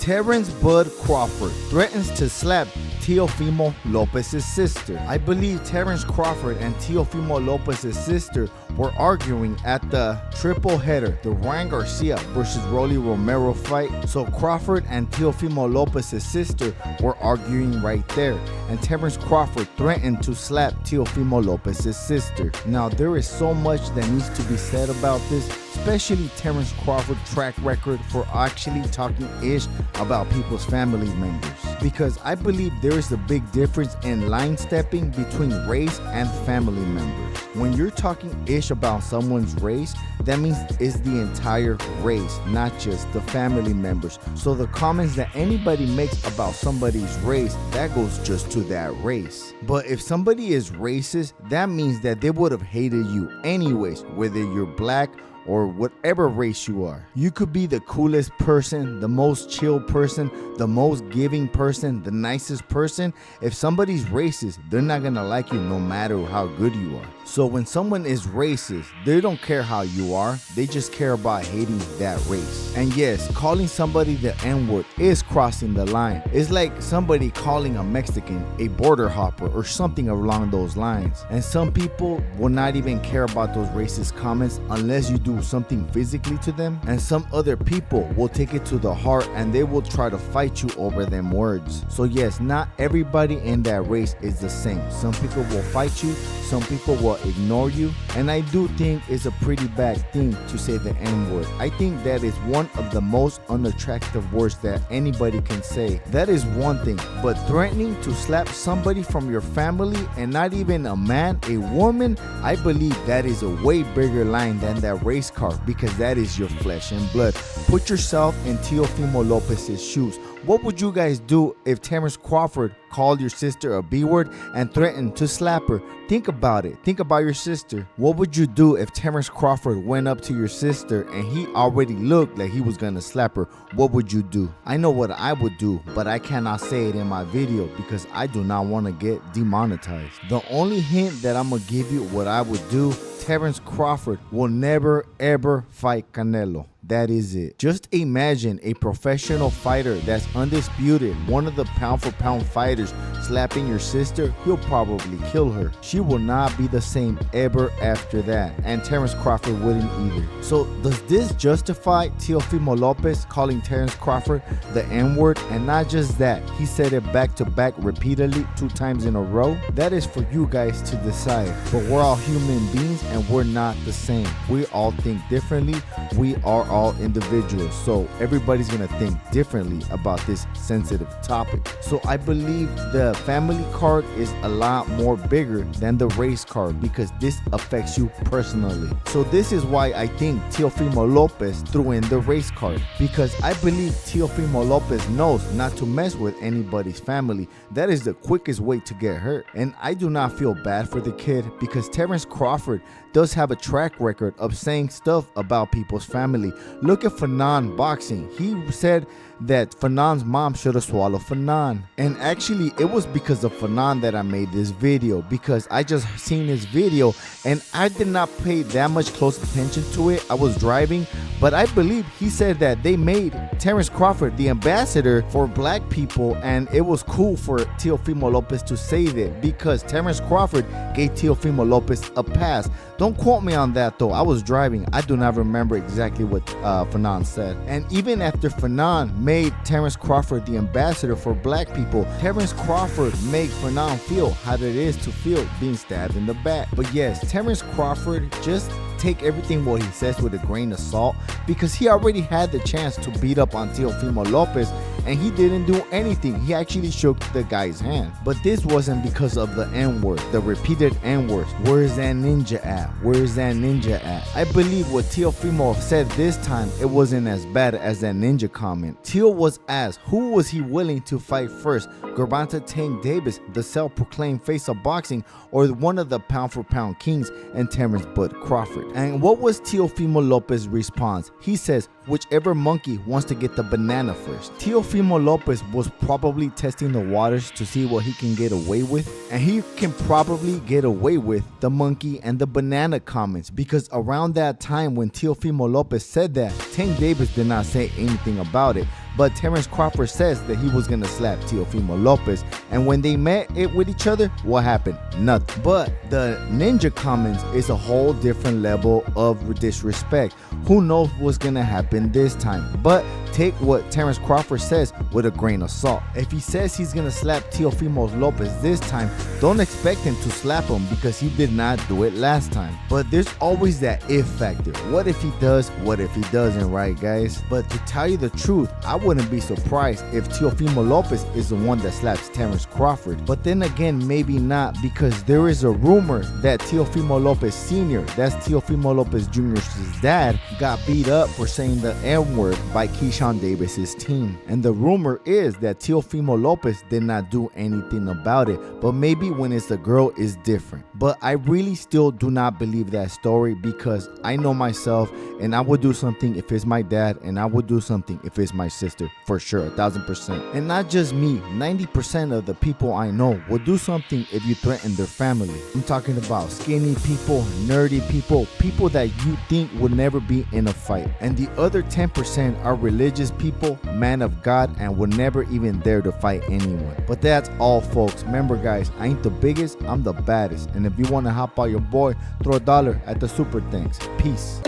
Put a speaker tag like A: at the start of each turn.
A: Terence "Bud" Crawford threatens to slap Teofimo Lopez's sister. I believe Terence Crawford and Teofimo Lopez's sister were arguing at the triple header, the Ryan Garcia versus Rolly Romero fight. So Crawford and Teofimo Lopez's sister were arguing right there, and Terence Crawford threatened to slap Teofimo Lopez's sister. Now there is so much that needs to be said about this, especially Terence Crawford's track record for actually talking ish about people's family members, because I believe there is a big difference in line stepping between race and family members. When you're talking ish about someone's race, that means it's the entire race, not just the family members. So the comments that anybody makes about somebody's race, that goes just to that race. But if somebody is racist, that means that they would have hated you anyways, whether you're black or whatever race you are. You could be the coolest person, the most chill person, the most giving person, the nicest person. If somebody's racist, they're not gonna like you no matter how good you are. So when someone is racist, they don't care how you are, they just care about hating that race. And yes, calling somebody the N-word is crossing the line. It's like somebody calling a Mexican a border hopper or something along those lines. And some people will not even care about those racist comments unless you do something physically to them, and some other people will take it to the heart and they will try to fight you over them words. So yes, not everybody in that race is the same. Some people will fight you, some people will ignore you, and I do think it's a pretty bad thing to say the N-word. I think that is one of the most unattractive words that anybody can say. That is one thing, but threatening to slap somebody from your family, and not even a man, a woman, I believe that is a way bigger line than that race card, because that is your flesh and blood. Put yourself in Teofimo Lopez's shoes. What would you guys do if Terence Crawford called your sister a B-word and threatened to slap her? Think about it. Think about your sister. What would you do if Terence Crawford went up to your sister and he already looked like he was gonna slap her? What would you do? I know what I would do, but I cannot say it in my video because I do not want to get demonetized. The only hint that I'm gonna give you what I would do: Terence Crawford will never ever fight Canelo. That is it. Just imagine a professional fighter that's undisputed, one of the pound for pound fighters, slapping your sister. He'll probably kill her. She will not be the same ever after that, and Terence Crawford wouldn't either. So does this justify Teofimo Lopez calling Terence Crawford the N-word? And not just that, he said it back to back repeatedly 2 times in a row. That is for you guys to decide. But we're all human beings and we're not the same. We all think differently. We are all individuals, so everybody's gonna think differently about this sensitive topic. So I believe the family card is a lot more bigger than the race card, because this affects you personally. So this is why I think Teofimo Lopez threw in the race card, because I believe Teofimo Lopez knows not to mess with anybody's family. That is the quickest way to get hurt. And I do not feel bad for the kid, because Terence Crawford does have a track record of saying stuff about people's family. Look at Fanon boxing. He said that Fanon's mom should have swallowed Fanon. And actually it was because of Fanon that I made this video, because I just seen this video and I did not pay that much close attention to it. I was driving, but I believe he said that they made Terence Crawford the ambassador for black people, and it was cool for Teofimo Lopez to say that because Terence Crawford gave Teofimo Lopez a pass. Don't quote me on that though, I was driving. I do not remember exactly what Fanon said. And even after Fanon made Terence Crawford the ambassador for black people, Terence Crawford made Fanon feel how it is to feel being stabbed in the back. But yes, Terence Crawford, just take everything what he says with a grain of salt, because he already had the chance to beat up on Teofimo Lopez and he didn't do anything. He actually shook the guy's hand. But this wasn't because of the N-word, the repeated N-words. Where is that ninja at? Where is that ninja at? I believe what Teofimo said this time, it wasn't as bad as that ninja comment. Teo was asked who was he willing to fight first, Gervonta Tank Davis, the self-proclaimed face of boxing, or one of the pound for pound kings, and Terence "Bud" Crawford. And what was Teofimo Lopez's response? He says, whichever monkey wants to get the banana first. Teofimo Lopez was probably testing the waters to see what he can get away with, and he can probably get away with the monkey and the banana comments, because around that time when Teofimo Lopez said that, Tank Davis did not say anything about it. but Terence Crawford says that he was gonna slap Teofimo Lopez, and when they met it with each other, what happened? Nothing. But the ninja comments is a whole different level of disrespect. Who knows what's gonna happen this time? But take what Terence Crawford says with a grain of salt. If he says he's gonna slap Teofimo Lopez this time, don't expect him to slap him because he did not do it last time. But there's always that if factor. What if he does? What if he doesn't, right guys? But to tell you the truth, I wouldn't be surprised if Teofimo Lopez is the one that slaps Terence Crawford. But then again, maybe not, because there is a rumor that Teofimo Lopez Sr., that's Teofimo Lopez Jr.'s dad, got beat up for saying the N-word by Keyshawn Davis's team. And the rumor is that Teofimo Lopez did not do anything about it, but maybe when it's a girl it's different. But I really still do not believe that story, because I know myself and I would do something if it's my dad, and I would do something if it's my sister, for sure, 1000%. And not just me, 90% of the people I know will do something if you threaten their family. I'm talking about skinny people, nerdy people, people that you think would never be in a fight. And the other 10% are religious people, man of God, and would never even dare to fight anyone. But that's all folks. Remember guys, I ain't the biggest, I'm the baddest. And if you want to hop out your boy, throw $1 at the super thanks. Peace.